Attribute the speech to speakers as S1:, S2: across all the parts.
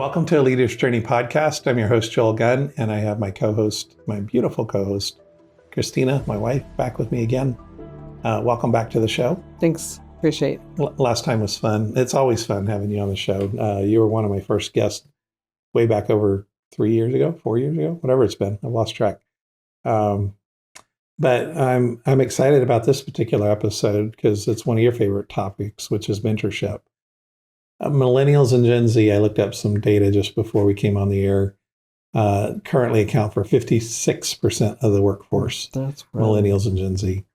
S1: Welcome to a Leader's Journey podcast. I'm your host, Joel Gunn, and I have my co-host, my beautiful co-host, Christina, my wife, back with me again. Welcome back to the show.
S2: Thanks. Appreciate it.
S1: Last time was fun. It's always fun having you on the show. You were one of my first guests way back over 4 years ago, whatever it's been. I've lost track. But I'm excited about this particular episode because it's one of your favorite topics, which is mentorship. Millennials and Gen Z, I looked up some data just before we came on the air, currently account for 56% of the workforce.
S2: That's right.
S1: Millennials and Gen Z.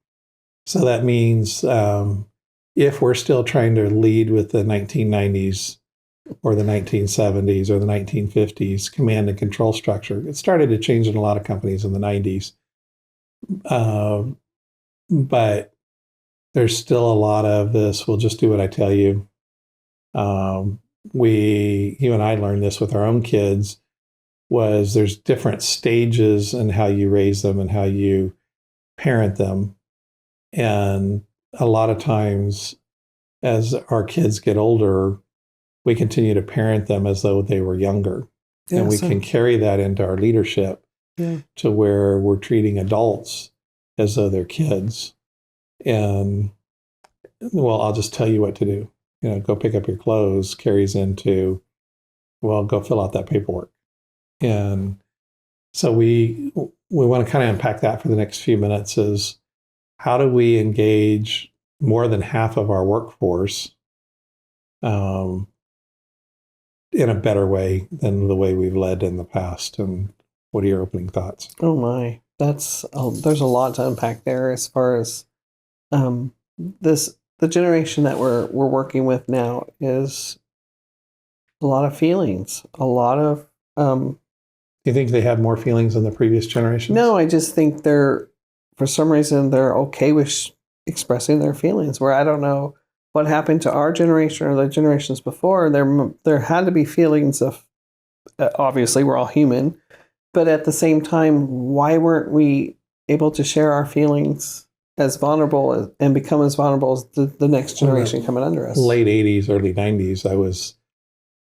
S1: So that means if we're still trying to lead with the 1990s or the 1970s or the 1950s command and control structure, it started to change in a lot of companies in the 90s. But there's still a lot of this, we'll just do what I tell you. You and I learned this with our own kids, was there's different stages in how you raise them and how you parent them. And a lot of times as our kids get older, we continue to parent them as though they were younger. And we can carry that into our leadership to where we're treating adults as though they're kids. And, well, I'll just tell you what to do. Go pick up your clothes carries into, well, go fill out that paperwork. And so we want to kind of unpack that for the next few minutes is how do we engage more than half of our workforce in a better way than the way we've led in the past? And what are your opening thoughts?
S2: Oh my, there's a lot to unpack there as far as the generation that we're working with now is a lot of feelings, a lot of.
S1: You think they have more feelings than the previous generations?
S2: No, I just think for some reason, they're okay with expressing their feelings. Where I don't know what happened to our generation or the generations before. There had to be feelings of. Obviously, we're all human, but at the same time, why weren't we able to share our feelings as vulnerable and become as vulnerable as the next generation coming under us?
S1: Late 80s, early 90s, I was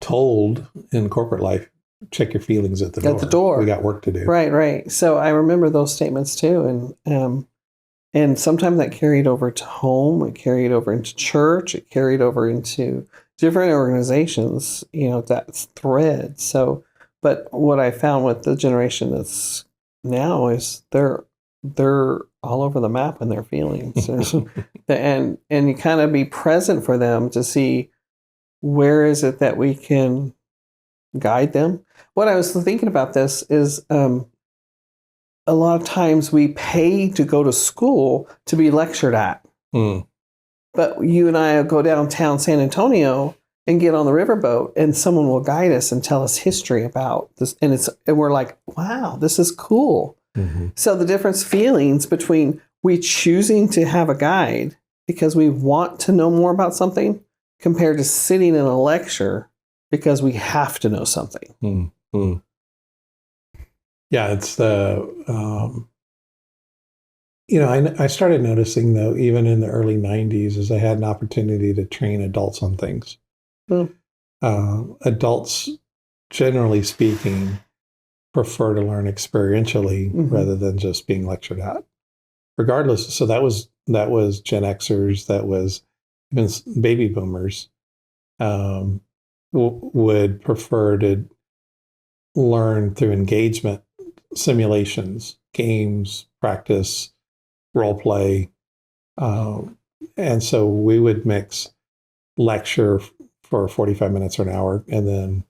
S1: told in corporate life, check your feelings at the door. At the door. We got work to do.
S2: Right. So I remember those statements too. And sometimes that carried over to home, it carried over into church, it carried over into different organizations, that thread. So, but what I found with the generation that's now is they're all over the map in their feelings. and you kind of be present for them to see where is it that we can guide them. What I was thinking about this is a lot of times we pay to go to school to be lectured at. But you and I will go downtown San Antonio and get on the Riverboat and someone will guide us and tell us history about this. And we're like, wow, this is cool. Mm-hmm. So the difference feelings between we choosing to have a guide because we want to know more about something compared to sitting in a lecture because we have to know something.
S1: Mm-hmm. Yeah, it's I started noticing though, even in the early 90s, as I had an opportunity to train adults on things. Adults, generally speaking, prefer to learn experientially rather than just being lectured at. Regardless, so that was Gen Xers, that was even baby boomers would prefer to learn through engagement, simulations, games, practice, role play. And so we would mix lecture for 45 minutes or an hour and then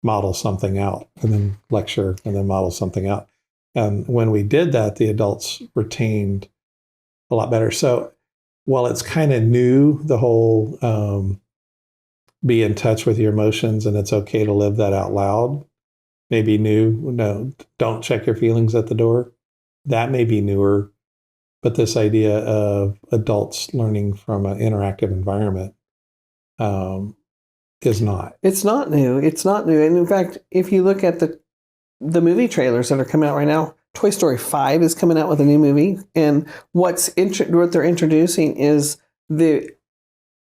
S1: model something out, and then lecture, and then model something out. And when we did that, the adults retained a lot better. So while it's kind of new, the whole be in touch with your emotions and it's okay to live that out loud, maybe new. No, don't check your feelings at the door. That may be newer. But this idea of adults learning from an interactive environment is not.
S2: It's not new. It's not new. And in fact, if you look at the movie trailers that are coming out right now, Toy Story 5 is coming out with a new movie. And what they're introducing is the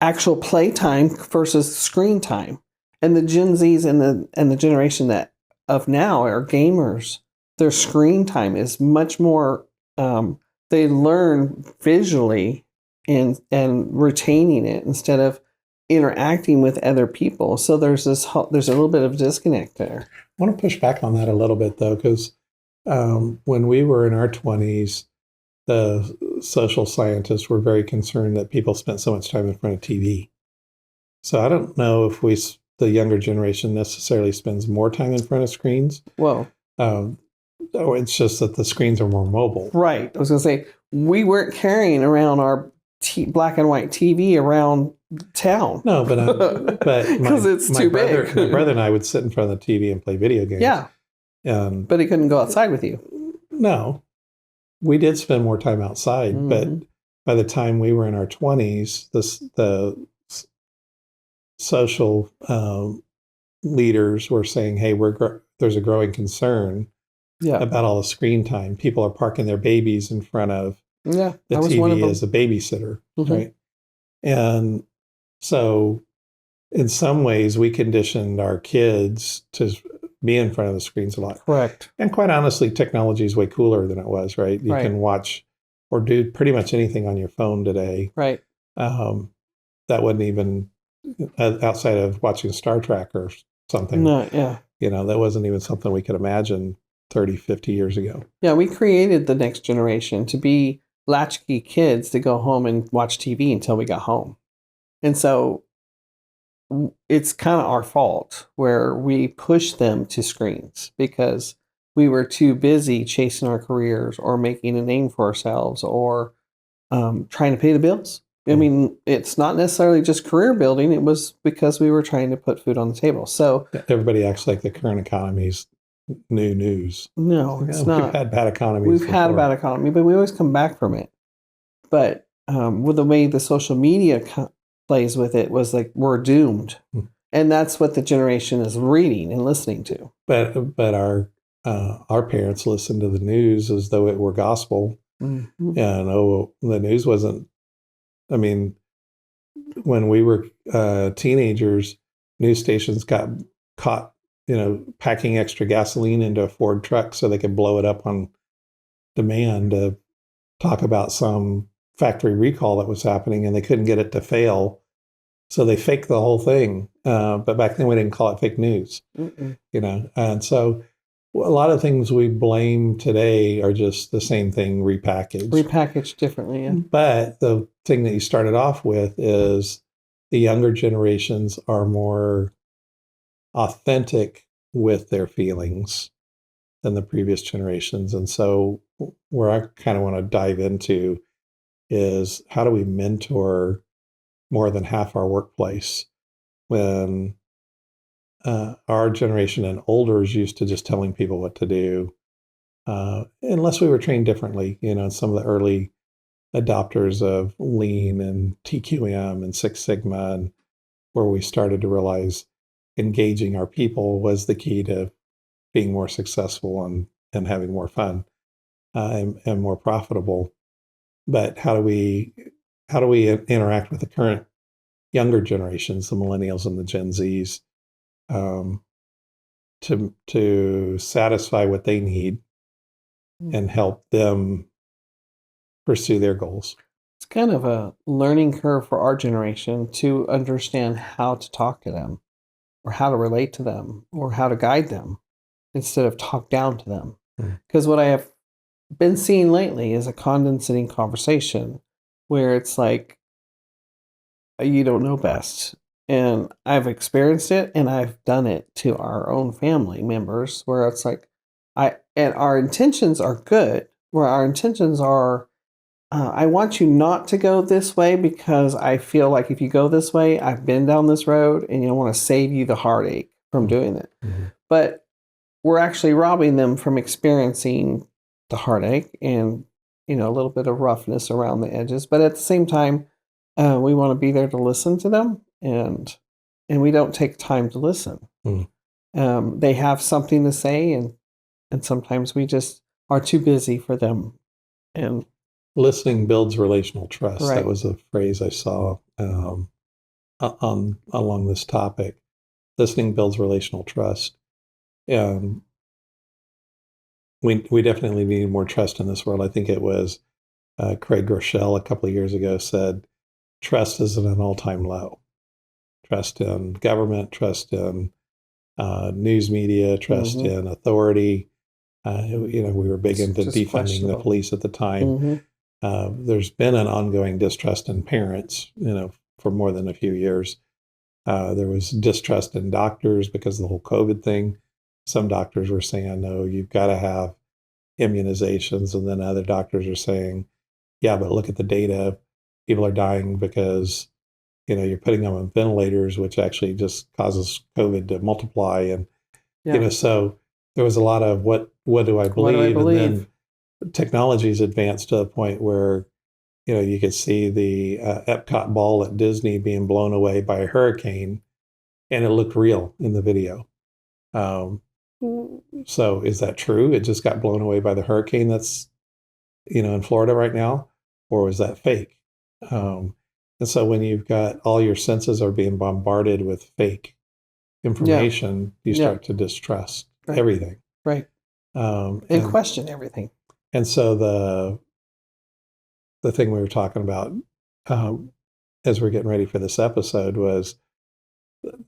S2: actual play time versus screen time. And the Gen Zs and the generation that of now are gamers. Their screen time is much more. They learn visually and retaining it instead of interacting with other people. So there's a little bit of disconnect there.
S1: I want to push back on that a little bit, though, because when we were in our 20s, the social scientists were very concerned that people spent so much time in front of TV. So I don't know if the younger generation necessarily spends more time in front of screens.
S2: Well,
S1: it's just that the screens are more mobile.
S2: Right. I was going to say, we weren't carrying around our black and white TV around town.
S1: No, but
S2: because it's too big.
S1: My brother and I would sit in front of the TV and play video games.
S2: Yeah. But he couldn't go outside with you.
S1: No. We did spend more time outside, but by the time we were in our 20s, the social leaders were saying, hey, there's a growing concern about all the screen time. People are parking their babies in front of the TV as a babysitter, right? And so in some ways, we conditioned our kids to be in front of the screens a lot.
S2: Correct.
S1: And quite honestly, technology is way cooler than it was, right? You can watch or do pretty much anything on your phone today.
S2: Right.
S1: That wasn't even outside of watching Star Trek or something.
S2: No, yeah.
S1: That wasn't even something we could imagine 30, 50 years ago.
S2: Yeah, we created the next generation to be latchkey kids to go home and watch TV until we got home. And so it's kind of our fault where we push them to screens because we were too busy chasing our careers or making a name for ourselves or trying to pay the bills. I mean, it's not necessarily just career building. It was because we were trying to put food on the table. So
S1: everybody acts like the current economy's new news.
S2: No, it's not.
S1: We've had bad economies.
S2: We've had a bad economy, but we always come back from it. But with the way the social media plays with it was like we're doomed. And that's what the generation is reading and listening to.
S1: But our parents listened to the news as though it were gospel. And the news wasn't. I mean, when we were teenagers, news stations got caught, packing extra gasoline into a Ford truck so they could blow it up on demand to talk about some factory recall that was happening, and they couldn't get it to fail. So they faked the whole thing. But back then we didn't call it fake news, and so a lot of things we blame today are just the same thing repackaged.
S2: Repackaged differently, yeah.
S1: But the thing that you started off with is the younger generations are more authentic with their feelings than the previous generations. And so where I kind of want to dive into is how do we mentor more than half our workplace when our generation and olders used to just telling people what to do, unless we were trained differently. Some of the early adopters of Lean and TQM and Six Sigma, and where we started to realize engaging our people was the key to being more successful and having more fun and more profitable. But how do we interact with the current younger generations, the Millennials and the Gen Zs, to satisfy what they need and help them pursue their goals?
S2: It's kind of a learning curve for our generation to understand how to talk to them or how to relate to them or how to guide them instead of talk down to them. Because what I have been seeing lately is a condescending conversation where it's like, you don't know best. And I've experienced it and I've done it to our own family members where it's like, and our intentions are good, where our intentions are, I want you not to go this way because I feel like if you go this way, I've been down this road and I want to save you the heartache from doing it. But we're actually robbing them from experiencing the heartache and, a little bit of roughness around the edges. But at the same time, we want to be there to listen to them. And we don't take time to listen. They have something to say, and sometimes we just are too busy for them. And
S1: listening builds relational trust.
S2: Right.
S1: That was a phrase I saw along this topic. listening builds relational trust. And we definitely need more trust in this world. I think it was Craig Groeschel a couple of years ago said, trust is at an all-time low. Trust in government, trust in news media, trust in authority. We were big into defunding the police at the time. There's been an ongoing distrust in parents, for more than a few years. There was distrust in doctors because of the whole COVID thing. Some doctors were saying, no, you've got to have immunizations. And then other doctors are saying, yeah, but look at the data. People are dying because, you're putting them on ventilators, which actually just causes COVID to multiply. And, so there was a lot of what do I believe? And then technology's advanced to a point where, you could see the Epcot ball at Disney being blown away by a hurricane, and it looked real in the video. So is that true? It just got blown away by the hurricane that's, in Florida right now? Or was that fake? And so when you've got all your senses are being bombarded with fake information, you start to distrust everything.
S2: Right. And question everything.
S1: And so the thing we were talking about as we're getting ready for this episode was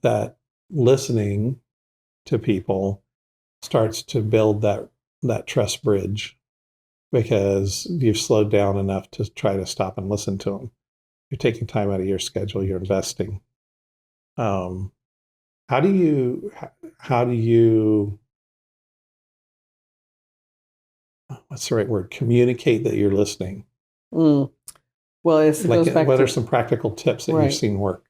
S1: that listening to people starts to build that trust bridge because you've slowed down enough to try to stop and listen to them. You're taking time out of your schedule. You're investing. How do you what's the right word? Communicate that you're listening.
S2: Well, it goes back
S1: what are some practical tips that you've seen work?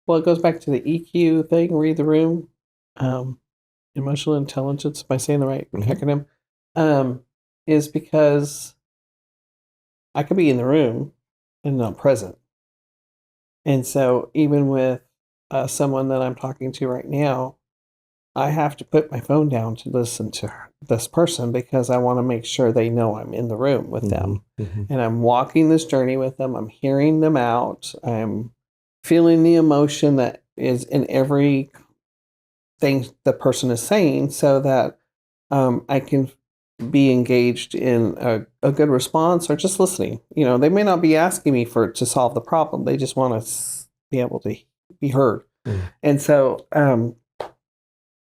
S2: Well, it goes back to the EQ thing, read the room, emotional intelligence, am I saying the right acronym? Is because I could be in the room and not present. And so even with someone that I'm talking to right now, I have to put my phone down to listen to this person because I want to make sure they know I'm in the room with them. And I'm walking this journey with them. I'm hearing them out. I'm feeling the emotion that is in every thing the person is saying so that I can be engaged in a good response or just listening. They may not be asking me to solve the problem. They just want to be able to be heard. And so,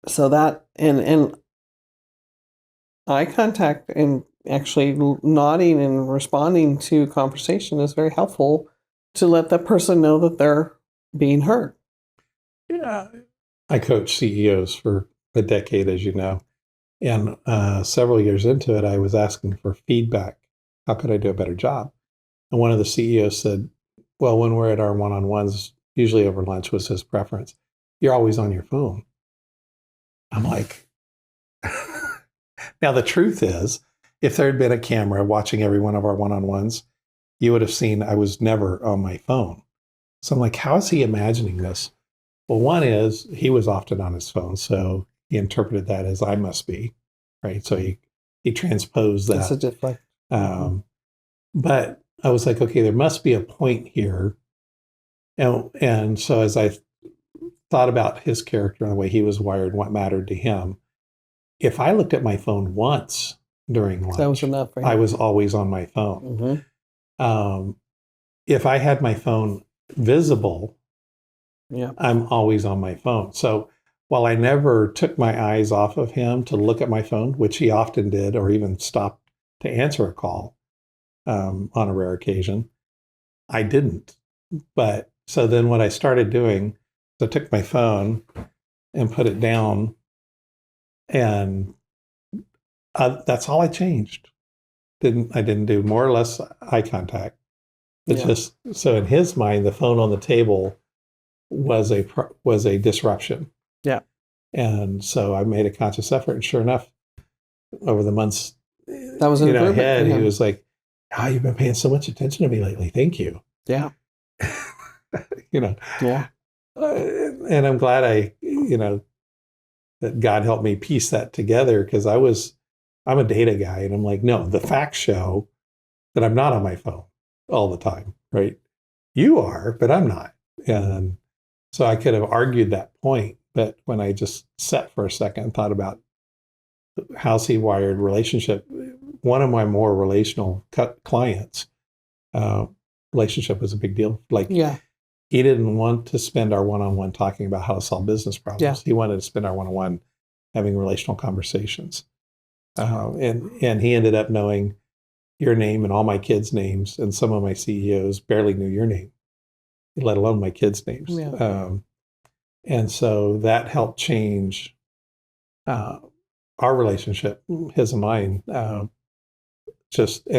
S2: so that, and eye contact and actually nodding and responding to conversation is very helpful to let that person know that they're being heard.
S1: Yeah. I coached CEOs for a decade, as you know. And several years into it, I was asking for feedback. How could I do a better job? And one of the CEOs said, well, when we're at our one-on-ones, usually over lunch was his preference, you're always on your phone. I'm like, now the truth is, if there had been a camera watching every one of our one-on-ones, you would have seen I was never on my phone. So I'm like, how is he imagining this? Well, one is he was often on his phone, so he interpreted that as I must be, right? So he transposed that.
S2: That's a deflect.
S1: But I was like, okay, there must be a point here. And so as I thought about his character and the way he was wired and what mattered to him, if I looked at my phone once during lunch,
S2: that was enough for him.
S1: I was always on my phone. If I had my phone visible, I'm always on my phone. So while I never took my eyes off of him to look at my phone, which he often did, or even stopped to answer a call on a rare occasion, I didn't. But so then what I started doing, I took my phone and put it down, and that's all I changed. I didn't do more or less eye contact. It's just so in his mind, the phone on the table was a disruption. Yeah. And so I made a conscious effort, and sure enough, over the months
S2: that was
S1: ahead, he was like, you've been paying so much attention to me lately. Thank you.
S2: Yeah.
S1: Yeah. And I'm glad that God helped me piece that together, because I'm a data guy, and I'm like, no, the facts show that I'm not on my phone all the time, right? You are, but I'm not. And so I could have argued that point, but when I just sat for a second and thought about how's he wired relationship, one of my more relational clients, relationship was a big deal. Like, he didn't want to spend our one-on-one talking about how to solve business problems.
S2: Yeah.
S1: He wanted to spend our one-on-one having relational conversations. And he ended up knowing your name and all my kids' names, and some of my CEOs barely knew your name, let alone my kids' names.
S2: Yeah.
S1: And so that helped change our relationship, his and mine. And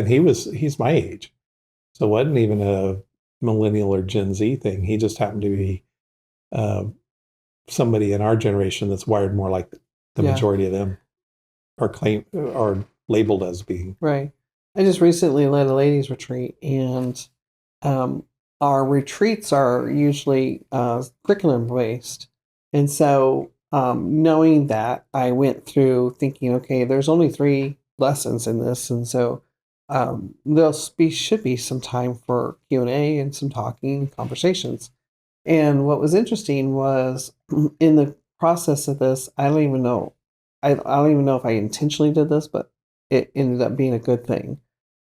S1: he's my age. So it wasn't even a millennial or Gen Z thing. He just happened to be somebody in our generation that's wired more like the majority of them are labeled as being.
S2: Right. I just recently led a ladies' retreat, and our retreats are usually curriculum based. And so knowing that, I went through thinking, okay, there's only 3 lessons in this. And so should be some time for Q&A and some talking conversations. And what was interesting was in the process of this, I don't even know if I intentionally did this, but it ended up being a good thing,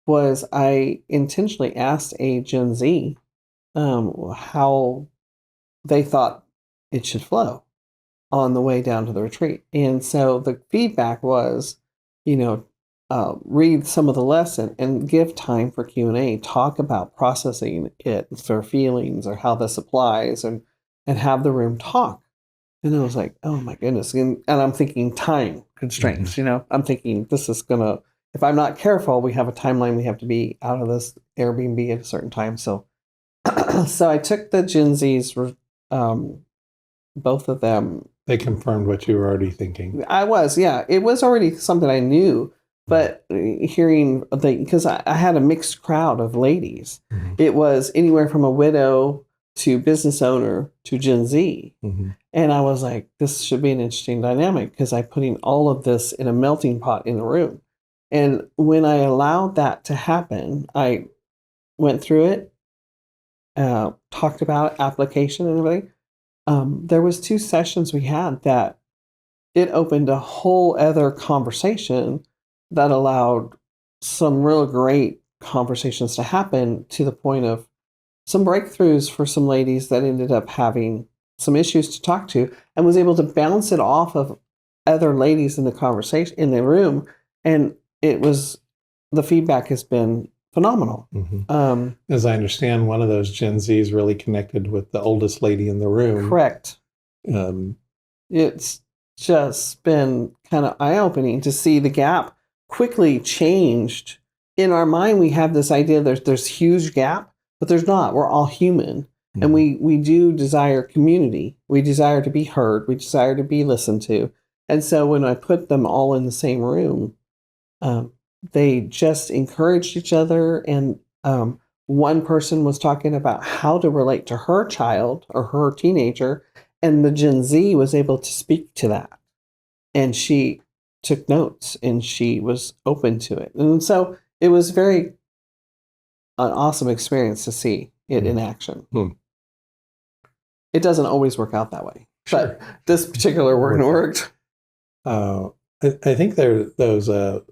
S2: was I intentionally asked a Gen Z how they thought it should flow on the way down to the retreat. And so the feedback was, read some of the lesson and give time for Q&A, talk about processing it, their feelings or how this applies, and have the room talk. And I was like, oh my goodness. And I'm thinking time constraints, I'm thinking this is if I'm not careful, we have a timeline. We have to be out of this Airbnb at a certain time. So, so I took the Gen Zs, both of them.
S1: They confirmed what you were already thinking.
S2: I was, yeah. It was already something I knew, but hearing because I had a mixed crowd of ladies. Mm-hmm. It was anywhere from a widow to business owner to Gen Z. Mm-hmm. And I was like, this should be an interesting dynamic because I'm putting all of this in a melting pot in the room. And when I allowed that to happen, I went through it, talked about application and everything. There was 2 sessions we had that it opened a whole other conversation that allowed some real great conversations to happen, to the point of some breakthroughs for some ladies that ended up having some issues to talk to, and was able to bounce it off of other ladies in the conversation in the room. And the feedback has been phenomenal. Mm-hmm.
S1: As I understand, one of those Gen Zs really connected with the oldest lady in the room.
S2: Correct. It's just been kind of eye-opening to see the gap quickly changed. In our mind, we have this idea there's huge gap, but there's not. We're all human. Mm-hmm. And we do desire community. We desire to be heard. We desire to be listened to. And so when I put them all in the same room, they just encouraged each other. And one person was talking about how to relate to her child or her teenager, and the Gen Z was able to speak to that. And she took notes, and she was open to it. And so it was an awesome experience to see it in action. It doesn't always work out that way. Sure. But this particular one worked.
S1: I think there's a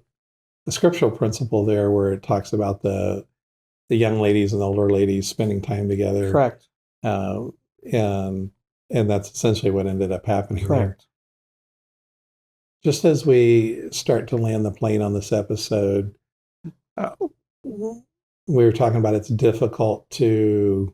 S1: scriptural principle there where it talks about the young ladies and the older ladies spending time together.
S2: Correct.
S1: And that's essentially what ended up happening.
S2: Correct.
S1: There. Just as we start to land the plane on this episode, we were talking about it's difficult to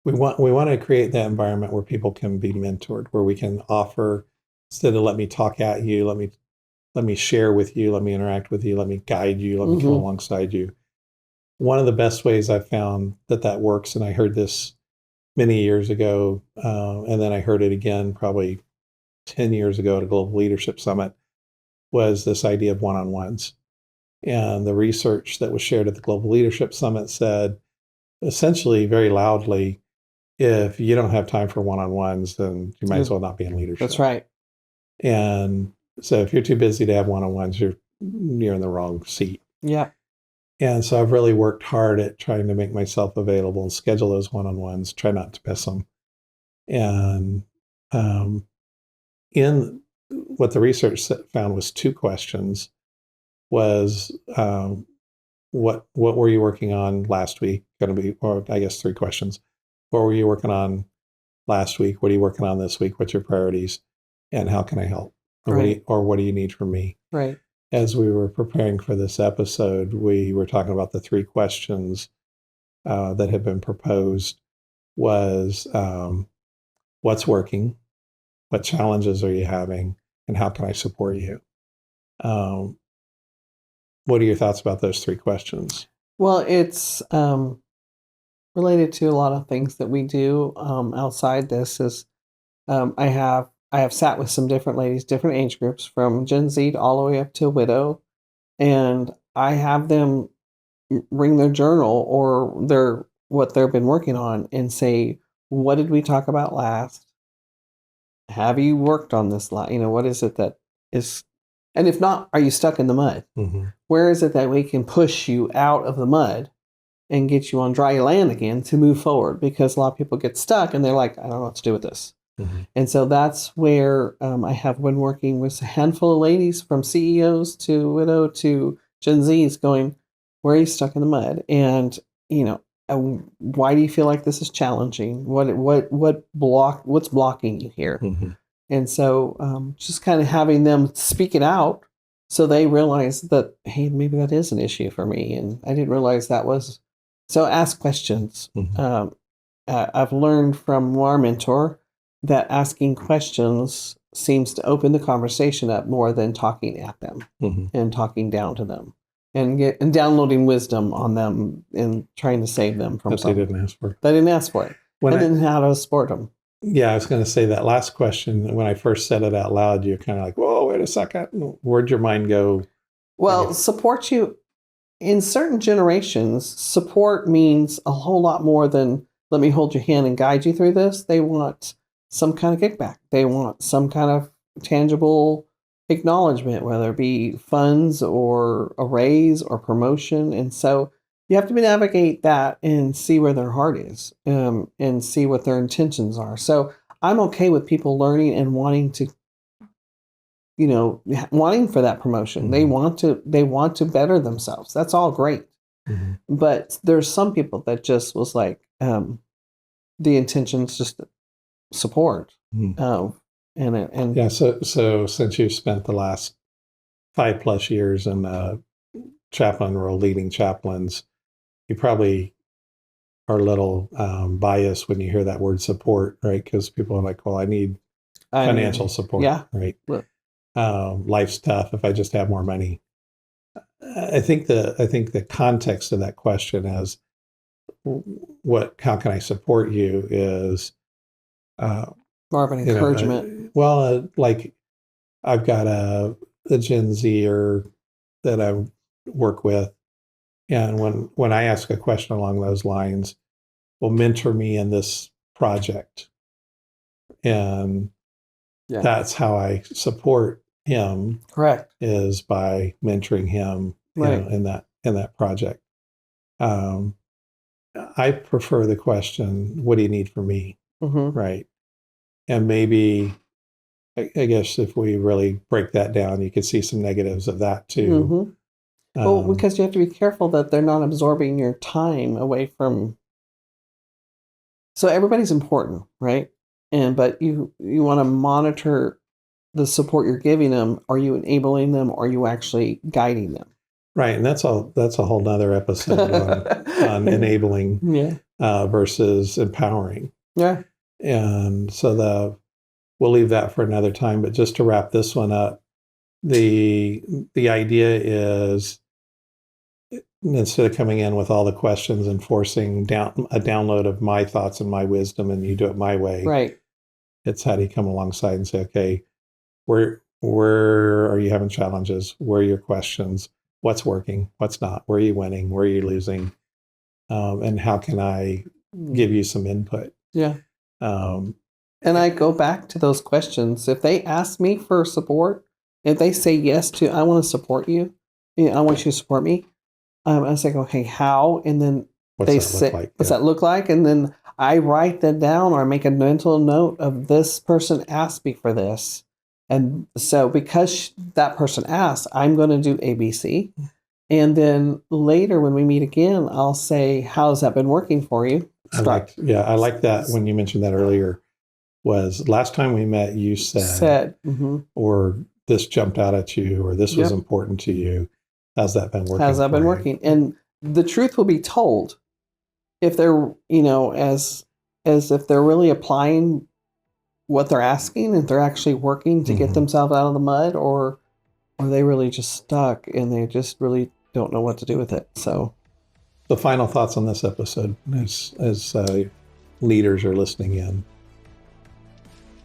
S1: we want to create that environment where people can be mentored, where we can offer, instead of let me talk at you, let me share with you, let me interact with you, let me guide you, let me come alongside you. One of the best ways I've found that works, and I heard this many years ago, and then I heard it again probably 10 years ago at a Global Leadership Summit, was this idea of one-on-ones. And the research that was shared at the Global Leadership Summit said, essentially, very loudly, if you don't have time for one-on-ones, then you might as well not be in leadership.
S2: That's right.
S1: And so if you're too busy to have one-on-ones, you're in the wrong seat.
S2: Yeah.
S1: And so I've really worked hard at trying to make myself available and schedule those one-on-ones, try not to miss them. And in what the research found was 2 questions was, what were you working on last week? Going to be, or I guess 3 questions. What were you working on last week? What are you working on this week? What's your priorities? And how can I help?
S2: Right.
S1: What do you need from me?
S2: Right.
S1: As we were preparing for this episode, we were talking about the 3 questions that have been proposed was, what's working? What challenges are you having? And how can I support you? What are your thoughts about those 3 questions?
S2: Well, it's related to a lot of things that we do outside this. Is I have sat with some different ladies, different age groups, from Gen Z all the way up to widow, and I have them bring their journal or their what they've been working on and say, what did we talk about last? Have you worked on this lot? What is it that is, and if not, are you stuck in the mud?
S1: Mm-hmm.
S2: Where is it that we can push you out of the mud and get you on dry land again to move forward? Because a lot of people get stuck and they're like, I don't know what to do with this.
S1: Mm-hmm.
S2: And so that's where I have been working with a handful of ladies, from CEOs to widow to Gen Zs, going, where are you stuck in the mud? And, why do you feel like this is challenging? What's blocking you here?
S1: Mm-hmm.
S2: And so just kind of having them speak it out so they realize that, hey, maybe that is an issue for me. And I didn't realize that was. So ask questions.
S1: Mm-hmm.
S2: I've learned from our mentor that asking questions seems to open the conversation up more than talking at them
S1: Mm-hmm.
S2: and talking down to them and downloading wisdom on them and trying to save them from something
S1: they didn't ask for.
S2: They didn't ask for it. And then how to support them.
S1: Yeah, I was going to say that last question, when I first said it out loud, you're kind of like, whoa, wait a second. Where'd your mind go?
S2: Well, support you. In certain generations, support means a whole lot more than let me hold your hand and guide you through this. They want some kind of kickback. They want some kind of tangible acknowledgement, whether it be funds or a raise or promotion. And so you have to navigate that and see where their heart is, and see what their intentions are. So I'm okay with people learning and wanting to, wanting for that promotion.
S1: Mm-hmm.
S2: They want to better themselves. That's all great.
S1: Mm-hmm.
S2: But there's some people that just was like, the intentions just support.
S1: Mm-hmm.
S2: And
S1: yeah. So since you've spent the last 5+ years in the chaplain role, leading chaplains, you probably are a little biased when you hear that word support, right? Because people are like, well, I need financial support,
S2: yeah.
S1: right?
S2: Well,
S1: life's tough. If I just have more money, I think the context of that question is, how can I support you, is
S2: more of an encouragement.
S1: Like I've got a Gen Zer that I work with, and when I ask a question along those lines, will mentor me in this project, and that's how I support him.
S2: Correct.
S1: Is by mentoring him,
S2: right,
S1: in that project. I prefer the question, what do you need from me?
S2: Mm-hmm.
S1: Right. And maybe, I guess if we really break that down, you could see some negatives of that too.
S2: Mm-hmm. Well, because you have to be careful that they're not absorbing your time away from. So everybody's important, right? But you want to monitor the support you're giving them. Are you enabling them? Or are you actually guiding them?
S1: Right. And that's a whole nother episode on enabling versus empowering.
S2: Yeah.
S1: And so we'll leave that for another time. But just to wrap this one up, the idea is, instead of coming in with all the questions and forcing a download of my thoughts and my wisdom, and you do it my way,
S2: right?
S1: It's how do you come alongside and say, okay, where are you having challenges? Where are your questions? What's working? What's not? Where are you winning? Where are you losing? And how can I give you some input?
S2: Yeah. And I go back to those questions. If they ask me for support, if they say yes to, I want to support you, I want you to support me, I say, okay, how? And then
S1: What's
S2: they
S1: that
S2: say,
S1: look like?
S2: what's that look like? And then I write that down, or I make a mental note of this person asked me for this. And so because that person asked, I'm going to do ABC. And then later when we meet again, I'll say, how's that been working for you?
S1: I like that when you mentioned that earlier, was last time we met, you said or this jumped out at you, or this was important to you. How's that been working?
S2: How's that been working? And the truth will be told if they're, as if they're really applying what they're asking, if they're actually working to get themselves out of the mud, or are they really just stuck and they just really don't know what to do with it. So
S1: the final thoughts on this episode as leaders are listening in.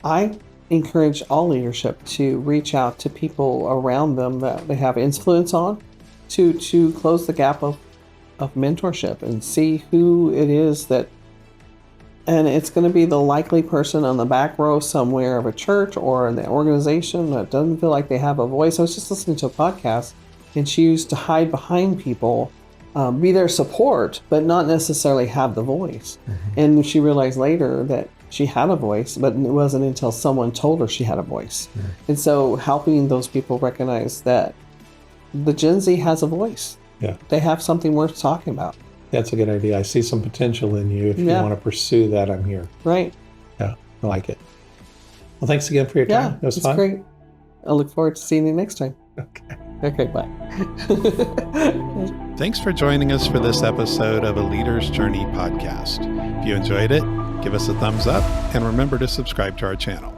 S2: I encourage all leadership to reach out to people around them that they have influence on, to close the gap of mentorship and see who it is that, and it's going to be the likely person on the back row somewhere of a church or in the organization that doesn't feel like they have a voice. I was just listening to a podcast, and she used to hide behind people, be their support, but not necessarily have the voice. And she realized later that she had a voice, but it wasn't until someone told her she had a voice. And so helping those people recognize that the Gen Z has a voice.
S1: Yeah.
S2: They have something worth talking about.
S1: That's a good idea. I see some potential in you. If you want to pursue that, I'm here.
S2: Right.
S1: Yeah, I like it. Well, thanks again for your time. It was fun.
S2: Great. I look forward to seeing you next time. Okay, bye.
S3: Thanks for joining us for this episode of A Leader's Journey podcast. If you enjoyed it, give us a thumbs up and remember to subscribe to our channel.